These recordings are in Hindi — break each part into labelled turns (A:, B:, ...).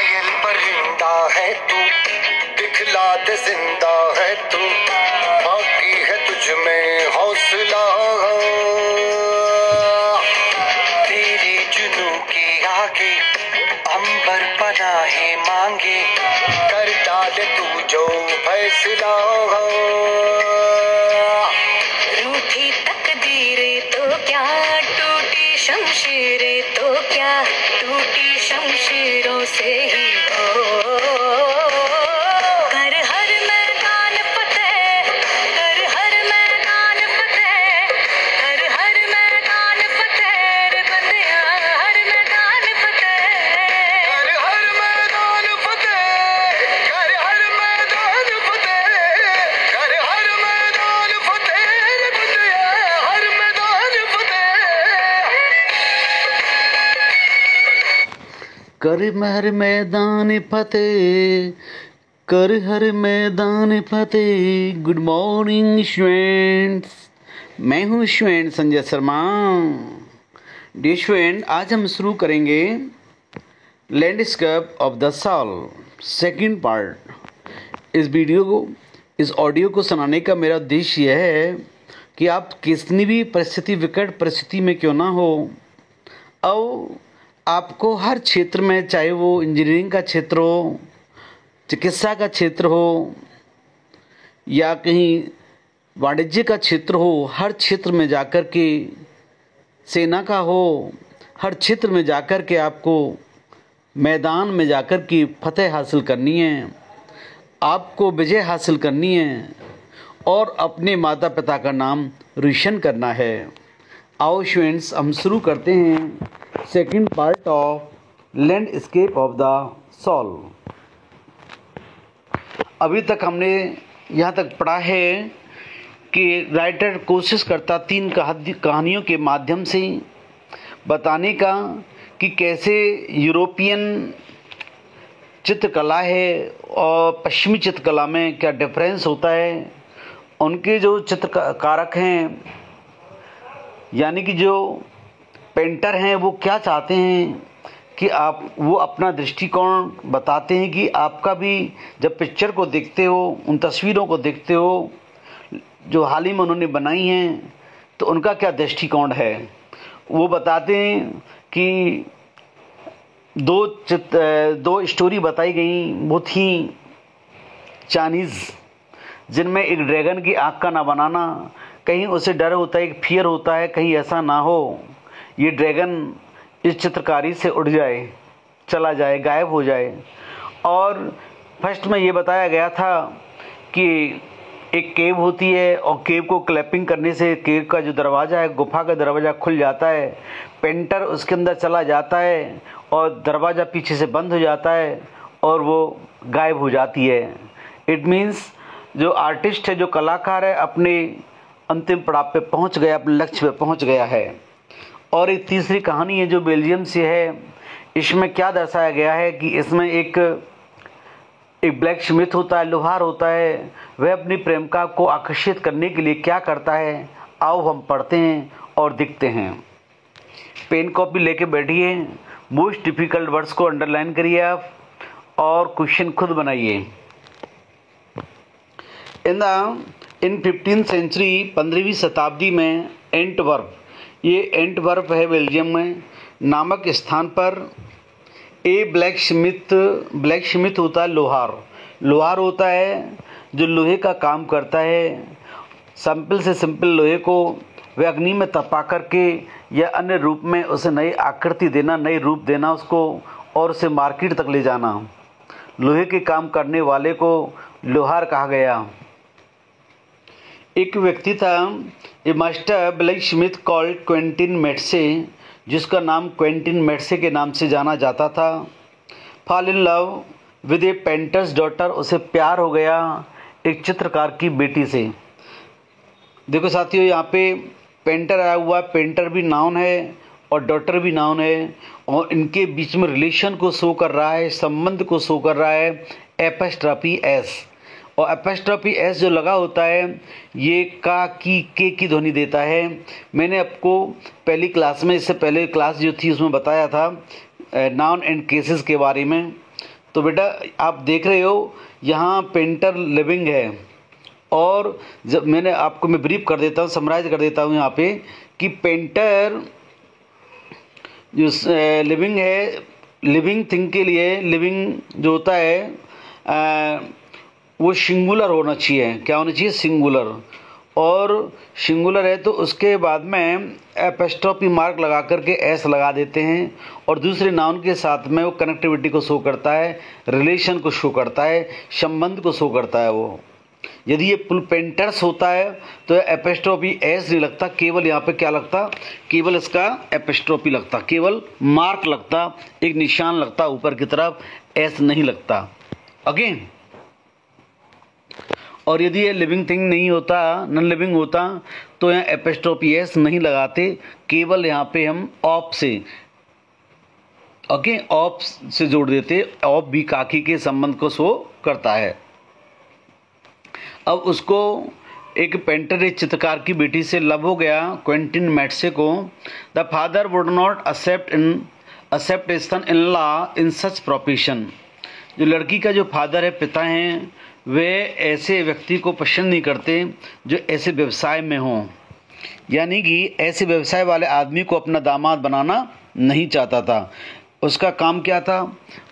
A: कोयल परिंदा है तू, दिखला दे जिंदा है तू, बाकी है तुझ में हौसला। तेरे जुनू के आगे अंबर पनाहे मांगे, कर डाले तू जो फैसला।
B: रूठी तकदीरें तो क्या, टूटी शमशीरें तो क्या, टूटी शमशीरों से ही हो। कर हर मैदान फतेह, कर हर मैदान फतेह, कर हर मैदान फतेह रे बंदिया, हर मैदान फतेह।
A: कर हर मैदान फतेह, कर हर मैदान फतेह, कर हर मैदान फतेह रे बंदिया, हर मैदान फतेह।
C: कर हर मैदान फतेह, कर हर मैदान फतेह। गुड मॉर्निंग स्टूडेंट्स, मैं हूँ student Sanjay Sharma. Dear student, आज हम शुरू करेंगे landscape of the soul second part. इस ऑडियो को सुनाने का मेरा उद्देश्य यह है कि आप कितनी भी परिस्थिति, विकट परिस्थिति में क्यों ना हो, और आपको हर क्षेत्र में, चाहे वो इंजीनियरिंग का क्षेत्र हो, चिकित्सा का क्षेत्र हो, या कहीं वाणिज्य का क्षेत्र हो, हर क्षेत्र में जाकर के, सेना का हो, हर क्षेत्र में जाकर के आपको मैदान में जाकर के फतेह हासिल करनी है, आपको विजय हासिल करनी है और अपने माता पिता का नाम रोशन करना है। आओ स्टूडेंट्स, हम शुरू करते हैं second part of landscape of the soul. अभी तक हमने यहाँ तक पढ़ा है कि राइटर कोशिश करता 3 कहानियों के माध्यम से बताने का कि कैसे यूरोपियन चित्रकला है और पश्चिमी चित्रकला में क्या डिफरेंस होता है। उनके जो चित्रकारक हैं, यानी कि जो पेंटर हैं, वो क्या चाहते हैं कि वो अपना दृष्टिकोण बताते हैं कि आपका भी जब पिक्चर को देखते हो, उन तस्वीरों को देखते हो जो हाल ही में उन्होंने बनाई हैं, तो उनका क्या दृष्टिकोण है। वो बताते हैं कि दो स्टोरी बताई गई, वो थी चाइनीज़, जिनमें एक ड्रैगन की आँख का ना बनाना, कहीं उसे डर होता है, एक फियर होता है कहीं ऐसा ना हो ये ड्रैगन इस चित्रकारी से उड़ जाए, चला जाए, गायब हो जाए। और फर्स्ट में ये बताया गया था कि एक केव होती है और केव को क्लैपिंग करने से केव का जो दरवाज़ा है, गुफा का दरवाज़ा खुल जाता है। पेंटर उसके अंदर चला जाता है और दरवाज़ा पीछे से बंद हो जाता है और वो गायब हो जाती है। इट मीन्स जो आर्टिस्ट है, जो कलाकार है, अपने अंतिम पड़ाव पे पहुंच गया, अपने लक्ष्य पे पहुंच गया है। और एक तीसरी कहानी है जो बेल्जियम से है। इसमें क्या दर्शाया गया है कि इसमें एक ब्लैक स्मिथ होता है, लोहार होता है। वह अपनी प्रेमिका को आकर्षित करने के लिए क्या करता है, आओ हम पढ़ते हैं और दिखते हैं। पेन कॉपी लेके बैठिए, मोस्ट डिफ़िकल्ट वर्ड्स को अंडरलाइन करिए आप और क्वेश्चन खुद बनाइए। इन 15th सेंचुरी, 15वीं शताब्दी में एंटवर्प, ये एंटवर्प है बेल्जियम में नामक स्थान पर, ब्लैक स्मिथ होता है, लोहार होता है जो लोहे का काम करता है। सिंपल से सिंपल लोहे को वह अग्नि में तपा करके या अन्य रूप में उसे नई आकृति देना, नई रूप देना उसको, और उसे मार्केट तक ले जाना। लोहे के काम करने वाले को लोहार कहा गया। एक व्यक्ति था, a master blacksmith called Quentin Metsys, जिसका नाम क्वेंटिन मेट्से के नाम से जाना जाता था। Fall in love with A painters daughter, उसे प्यार हो गया एक चित्रकार की बेटी से। देखो साथियों, यहाँ पे पेंटर आया हुआ है, पेंटर भी नाउन है और डॉटर भी नाउन है, और इनके बीच में रिलेशन को शो कर रहा है, संबंध को शो कर रहा है एपस्ट्रॉफी एस। और एपस्ट्रॉफी एस जो लगा होता है ये का की के की ध्वनि देता है। मैंने आपको पहली क्लास में, इससे पहले क्लास जो थी उसमें बताया था नाउन एंड केसेस के बारे में। तो बेटा आप देख रहे हो यहाँ पेंटर लिविंग है, और जब मैं ब्रीफ कर देता हूँ, समराइज कर देता हूँ यहाँ पे कि पेंटर जो लिविंग है, लिविंग थिंग के लिए लिविंग जो होता है वो सिंगुलर होना चाहिए। क्या होना चाहिए? सिंगुलर। और सिंगुलर है तो उसके बाद में एपोस्ट्रोफी मार्क लगा करके एस लगा देते हैं, और दूसरे नाउन के साथ में वो कनेक्टिविटी को शो करता है, रिलेशन को शो करता है, संबंध को शो करता है वो। यदि ये पेंटर्स होता है तो एपोस्ट्रोफी एस नहीं लगता, केवल यहाँ पे क्या लगता? केवल इसका एपोस्ट्रोफी लगता, केवल मार्क लगता, एक निशान लगता ऊपर की तरफ, एस नहीं लगता। ओके। और यदि ये लिविंग थिंग नहीं होता, नॉन लिविंग होता, तो यहाँ एपोस्ट्रोफी एस नहीं लगाते, केवल यहाँ पे हम ऑफ से, ओके, ऑफ से जोड़ देते। ऑफ भी काकी के संबंध को शो करता है। अब उसको एक पेंटर, एक चित्रकार की बेटी से लव हो गया, क्वेंटिन मैट्से को। The father would not accept a son in law in such profession. जो लड़की का जो फादर है, पिता हैं, वे ऐसे व्यक्ति को पसंद नहीं करते जो ऐसे व्यवसाय में हों, यानी कि ऐसे व्यवसाय वाले आदमी को अपना दामाद बनाना नहीं चाहता था। उसका काम क्या था?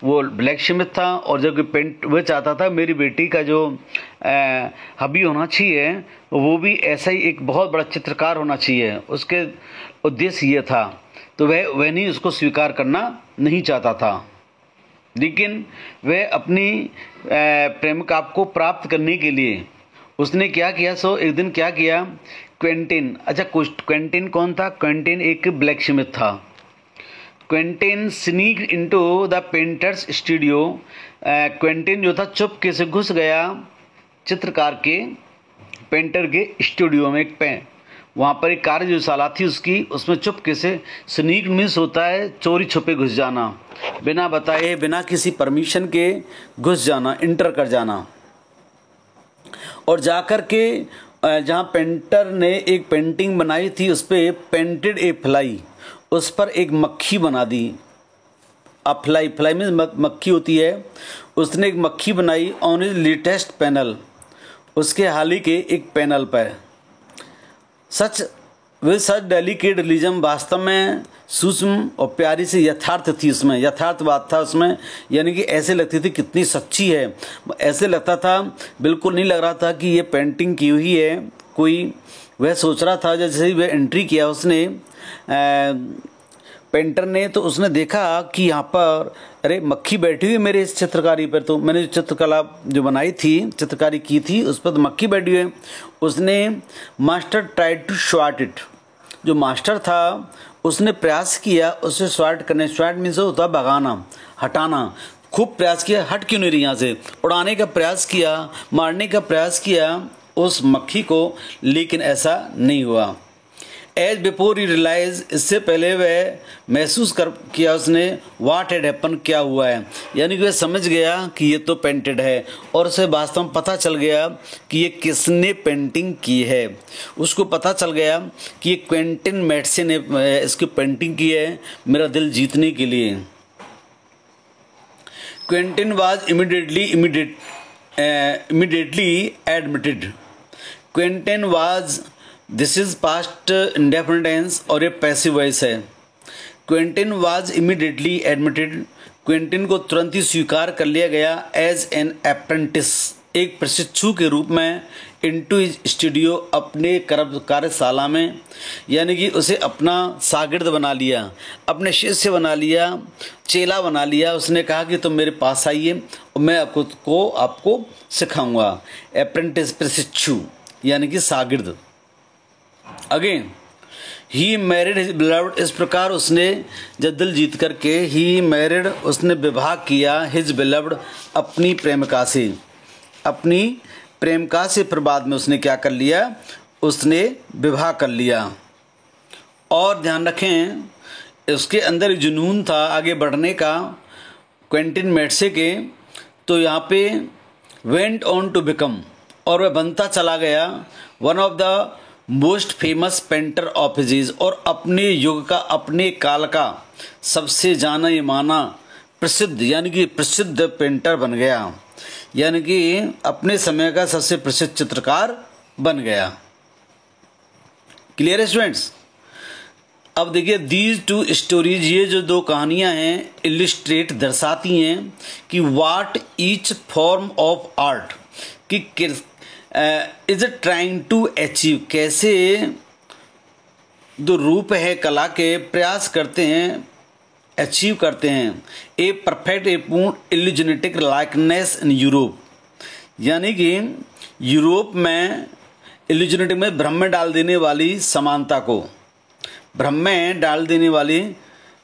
C: वो ब्लैक स्मिथ था, और जब पेंट वो चाहता था मेरी बेटी का जो हबी होना चाहिए वो भी ऐसा ही एक बहुत बड़ा चित्रकार होना चाहिए, उसके उद्देश्य ये था। तो वह नहीं उसको स्वीकार करना नहीं चाहता था, लेकिन वह अपनी प्रेमिका को प्राप्त करने के लिए उसने क्या किया? सो एक दिन क्या किया? क्वेंटिन, अच्छा क्वेंटिन कौन था? क्वेंटिन एक ब्लैक स्मिथ था। Quentin sneak into the painters studio. Quentin जो था चुपके से घुस गया चित्रकार के, पेंटर के स्टूडियो में। वहाँ पर एक कार्यशाला थी उसकी, उसमें चुपके से, स्नीक मीन्स होता है चोरी छुपे घुस जाना, बिना बताए, बिना किसी परमिशन के घुस जाना, इंटर कर जाना। और जाकर के जहाँ पेंटर ने एक पेंटिंग बनाई थी, उस पर पेंटेड ए फ्लाई, उस पर एक मक्खी बना दी। अब फ्लाई में मक्खी होती है, उसने एक मक्खी बनाई ऑन हिज लेटेस्ट पैनल, उसके हाल ही के एक पैनल पर। सच डेलिकेट रिलीजम, वास्तव में सूक्ष्म और प्यारी सी यथार्थ थी उसमें, यथार्थवाद था उसमें, यानी कि ऐसे लगती थी कितनी सच्ची है। ऐसे लगता था, बिल्कुल नहीं लग रहा था कि ये पेंटिंग की हुई है कोई। वह सोच रहा था, जैसे ही वह एंट्री किया उसने पेंटर ने, तो उसने देखा कि यहाँ पर अरे मक्खी बैठी हुई मेरे इस चित्रकारी पर। तो मैंने जो चित्रकला जो बनाई थी, चित्रकारी की थी, उस पर तो मक्खी बैठी हुई है। उसने मास्टर ट्राइड टू स्वाट इट, जो मास्टर था उसने प्रयास किया उसे स्वाट करने। स्वाट मीन्स होता है भगाना, हटाना। खूब प्रयास किया, हट क्यों नहीं रही यहाँ से, उड़ाने का प्रयास किया, मारने का प्रयास किया उस मक्खी को, लेकिन ऐसा नहीं हुआ। एज बिफोर ही रियलाइज, इससे पहले वह महसूस कर किया उसने, व्हाट हैड हैपन, क्या हुआ है, यानी कि वह समझ गया कि ये तो पेंटेड है, और उसे वास्तव में पता चल गया कि ये किसने पेंटिंग की है। उसको पता चल गया कि ये क्वेंटिन मैट्से ने इसकी पेंटिंग की है मेरा दिल जीतने के लिए। Quentin was immediately admitted. Quentin was, this is past indefinite tense और ये पैसिव वॉइस है। Quentin was immediately admitted, Quentin को तुरंत ही स्वीकार कर लिया गया एज एन अप्रेंटिस, एक प्रशिक्षु के रूप में, इनटू स्टूडियो, अपने कार्यशाला में, यानी कि उसे अपना शागिर्द बना लिया, अपने शिष्य बना लिया, चेला बना लिया। उसने कहा कि तुम मेरे पास आइए और मैं आपको सिखाऊंगा। अप्रेंटिस प्रशिक्षु यानी कि शागिर्द। Again he married his beloved, इस प्रकार उसने जब दिल जीत करके, ही मैरिड, उसने विवाह किया, हिज बिलव्ड, अपनी प्रेमिका से, अपनी प्रेमिका से। फिर बाद में उसने क्या कर लिया, उसने विवाह कर लिया। और ध्यान रखें उसके अंदर जुनून था आगे बढ़ने का क्वेंटिन मैट्से के, तो यहाँ पे वेंट ऑन टू बिकम, और वह बनता चला गया one of the most famous painter of his age, और अपने युग का, अपने काल का सबसे जाना माना प्रसिद्ध यानी कि प्रसिद्ध पेंटर बन गया, यानी कि अपने समय का सबसे प्रसिद्ध चित्रकार बन गया। क्लियर है स्टूडेंट्स? अब देखिए दीज टू स्टोरीज, ये जो दो कहानियां हैं इलिस्ट्रेट दर्शाती हैं कि what each form of art कि इज ट्राइंग टू अचीव, कैसे जो रूप है कला के प्रयास करते हैं, अचीव करते हैं ए परफेक्ट ए पूर्ण इल्यूजनेटिक लाइकनेस इन यूरोप, यानी कि यूरोप में इल्यूजनेटिक में भ्रम में डाल देने वाली समानता को, भ्रम में डाल देने वाली,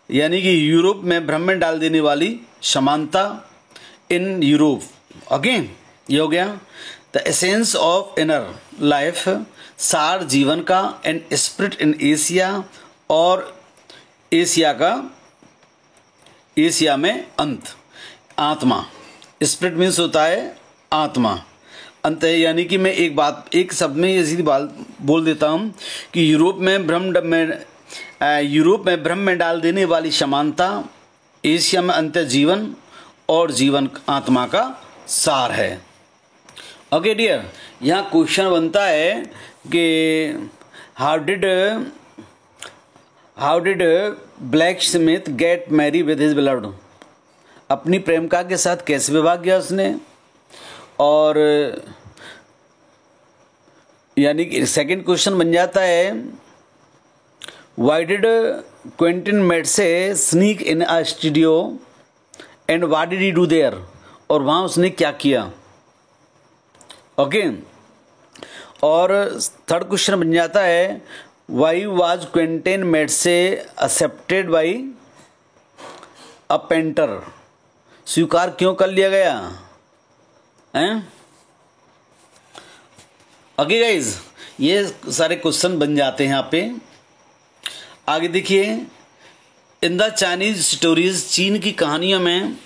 C: यानी कि यूरोप में भ्रम में डाल देने वाली समानता इन यूरोप। ओके, ये हो गया। The essence of inner life, सार जीवन का, एंड स्पिरिट इन एशिया, और एशिया का, एशिया में अंत, आत्मा। स्पिरिट मीन्स होता है आत्मा, अंत है, यानी कि मैं एक बात एक शब्द में ये सीधी बात बोल देता हूँ कि यूरोप में भ्रम में डाल देने वाली समानता, एशिया में अंत जीवन, और जीवन आत्मा का सार है। ओके डियर, यहाँ क्वेश्चन बनता है कि how did black Smith gate Mary with his beloved, अपनी प्रेमिका के साथ कैसे विवाह किया उसने, और यानी कि सेकंड क्वेश्चन बन जाता है why did Quentin Metsys sneak in a studio and what did he do there, और वहाँ उसने क्या किया। ओके, और थर्ड क्वेश्चन बन जाता है why was Quentin Metsys accepted by a painter, स्वीकार क्यों कर लिया गया हैं। ओके गाइज, ये सारे क्वेश्चन बन जाते हैं यहाँ पे। आगे देखिए, इन द चाइनीज स्टोरीज, चीन की कहानियों में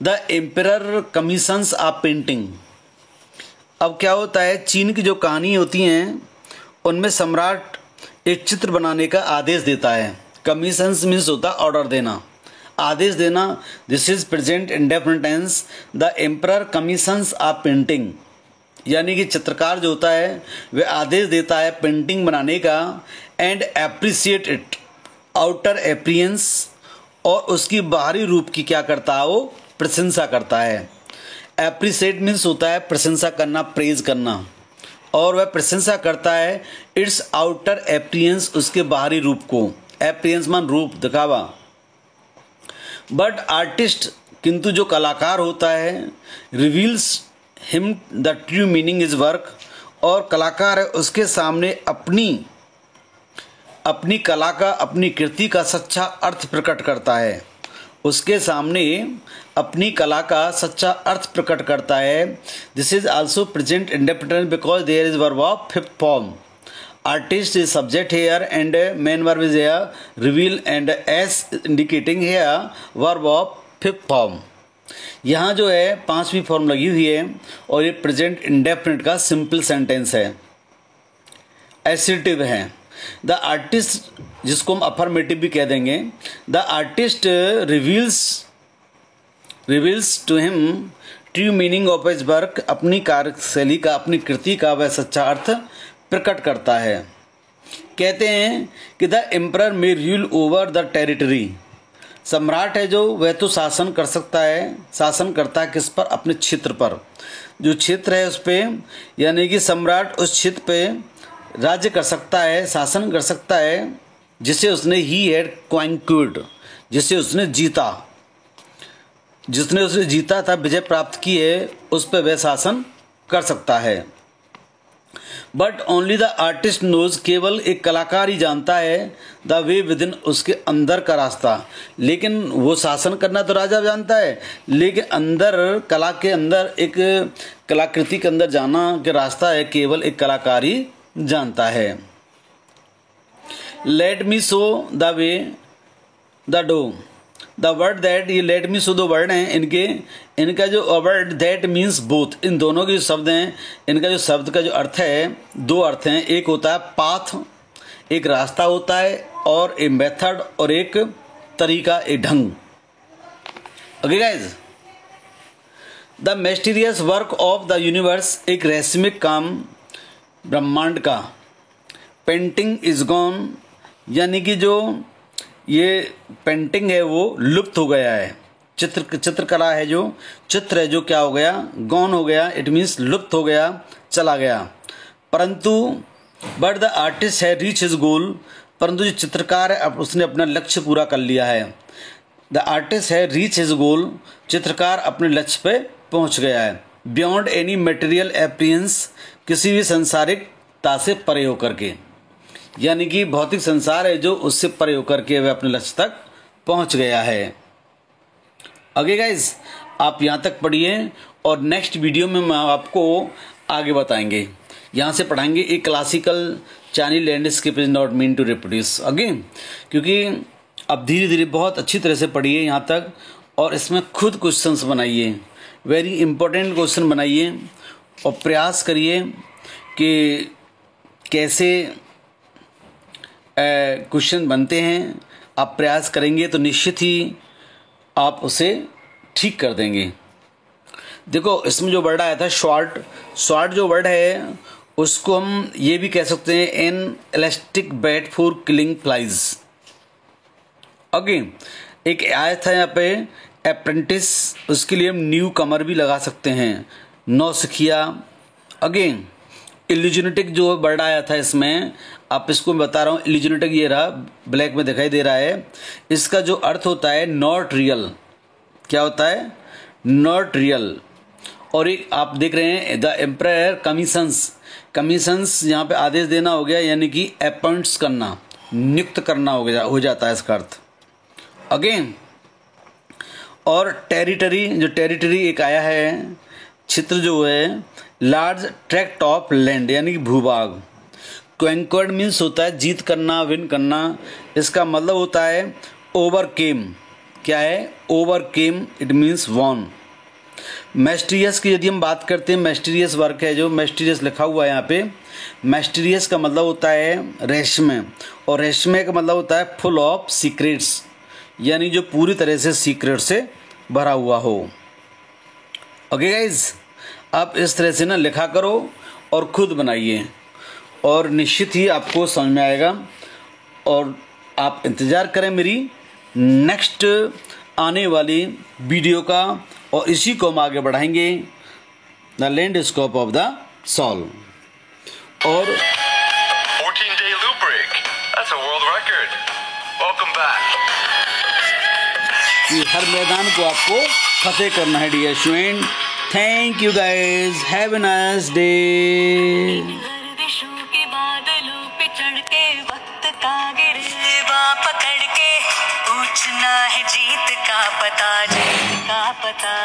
C: the emperor commissions of painting. अब क्या होता है, चीन की जो कहानी होती हैं उनमें सम्राट एक चित्र बनाने का आदेश देता है। कमीशंस मीन्स होता है ऑर्डर देना, आदेश देना। This is present indefinite tense, the emperor commissions of painting, यानी कि चित्रकार जो होता है वह आदेश देता है पेंटिंग बनाने का, and appreciate it outer appearance, और उसकी बाहरी रूप की क्या करता है, वो प्रशंसा करता है। एप्रिसिएट मीन्स होता है प्रशंसा करना, प्रेज करना, और वह प्रशंसा करता है इट्स आउटर अपीयरेंस, उसके बाहरी रूप को। अपीयरेंस मान रूप, दिखावा। बट आर्टिस्ट, किंतु जो कलाकार होता है, reveals him the true meaning is work, और कलाकार है उसके सामने अपनी कला का, अपनी कृति का सच्चा अर्थ प्रकट करता है, उसके सामने अपनी कला का सच्चा अर्थ प्रकट करता है। This is also present indefinite because there is verb of fifth form. Artist is subject here and main verb is here, reveal and S indicating here verb of fifth form. यहाँ जो है पांचवी फॉर्म लगी हुई है, और ये प्रेजेंट इंडेफिनिट का सिंपल सेंटेंस है, एसर्टिव है। द आर्टिस्ट, जिसको हम अफर्मेटिव भी कह देंगे, the artist reveals to him true meaning of his work, अपनी कार्यशैली का, अपनी कृति का वह सच्चा अर्थ प्रकट करता है। कहते हैं कि the emperor may rule over the territory, सम्राट है जो वह तो शासन कर सकता है, शासन करता है किस पर, अपने क्षेत्र पर, जो क्षेत्र है उस पर, यानी कि सम्राट उस क्षेत्र पे राज्य कर सकता है, शासन कर सकता है जिसे उसने ही हैड कॉन्क्यूर्ड, जिसे उसने जीता, जिसने उसने जीता था, विजय प्राप्त की है, उस पर वह शासन कर सकता है। But only the artist knows, केवल एक कलाकार ही जानता है, द वे विद इन, उसके अंदर का रास्ता। लेकिन वो शासन करना तो राजा जानता है, लेकिन अंदर कला के अंदर, एक कलाकृति के अंदर जाना के रास्ता है केवल एक कलाकार ही जानता है। Let me show the way the Dao, the word that, ये लेट मी शो दो वर्ड हैं इनके, इनका जो वर्ड दैट मीन्स बोथ, इन दोनों के जो शब्द हैं, इनका जो शब्द का जो अर्थ है, दो अर्थ हैं। एक होता है पाथ, एक रास्ता होता है, और ए मेथड, और एक तरीका, एक ढंग। Okay guys, the mysterious work of the universe, एक रहस्यमय काम ब्रह्मांड का। पेंटिंग इज गॉन, यानी कि जो ये पेंटिंग है वो लुप्त हो गया है। चित्रकला है, जो चित्र है जो क्या हो गया, गॉन हो गया, इट मीन्स लुप्त हो गया, चला गया। परंतु बट द आर्टिस्ट है रीच हिज गोल, परंतु जो चित्रकार है अब उसने अपना लक्ष्य पूरा कर लिया है। द आर्टिस्ट है रीच हिज गोल, चित्रकार अपने लक्ष्य पे पहुंच गया है। बियॉन्ड एनी मटेरियल एप्रियंस, किसी भी संसारिकता से परे होकर के, यानी कि भौतिक संसार है जो उससे परे होकर के वह अपने लक्ष्य तक पहुंच गया है। आगे गाइज आप यहाँ तक पढ़िए और नेक्स्ट वीडियो में मैं आपको आगे बताएंगे। यहाँ से पढ़ाएंगे एक classical Chinese landscape is not mean to reproduce again, क्योंकि अब धीरे धीरे बहुत अच्छी तरह से पढ़िए यहाँ तक और इसमें खुद क्वेश्चंस बनाइए, वेरी इंपॉर्टेंट क्वेश्चन बनाइए और प्रयास करिए कि कैसे क्वेश्चन बनते हैं। आप प्रयास करेंगे तो निश्चित ही आप उसे ठीक कर देंगे। देखो इसमें जो वर्ड आया था शॉर्ट जो वर्ड है उसको हम ये भी कह सकते हैं N elastic bat for killing flies. Okay, एक आया था यहाँ पे अप्रेंटिस, उसके लिए हम न्यू कमर भी लगा सकते हैं, नौसिखिया। अगेन इल्यूजनेटिक जो वर्ड आया था इसमें, आप इसको मैं बता रहा हूँ, इल्यूजनेटिक ये रहा, ब्लैक में दिखाई दे रहा है। इसका जो अर्थ होता है नॉट रियल, क्या होता है, नॉट रियल। और एक आप देख रहे हैं द एम्पायर कमीशंस, यहाँ पे आदेश देना हो गया, यानी कि अपॉइंट्स करना, नियुक्त करना हो जाता है इसका अर्थ। अगेन और टेरिटरी, जो टेरिटरी एक आया है, क्षेत्र जो है, लार्ज ट्रैक्ट ऑफ लैंड यानी कि भूभाग। क्वेंकर्ड मीन्स होता है जीत करना, विन करना, इसका मतलब होता है ओवरकेम, क्या है, overcame, it means won. Mysterious की यदि हम बात करते हैं, मिस्टीरियस वर्क है जो मिस्टीरियस लिखा हुआ है यहाँ पे, मिस्टीरियस का मतलब होता है रहस्यमय, और रहस्यमय का मतलब होता है फुल ऑफ सीक्रेट्स, यानी जो पूरी तरह से सीक्रेट से भरा हुआ हो। ओके गाइज, आप इस तरह से ना लिखा करो और खुद बनाइए और निश्चित ही आपको समझ में आएगा। और आप इंतज़ार करें मेरी नेक्स्ट आने वाली वीडियो का, और इसी को हम आगे बढ़ाएंगे, the landscape of the soul. और
A: 14-day loop break. That's a world record. Welcome back.
C: कि हर मैदान को आपको फतेह करना है dear student. Thank you guys, have a nice day.
B: गर्दिशों के बादलों पे चढ़ के वक्त का गिरवा पकड़ के पूछना है जीत का पता, जीत का पता।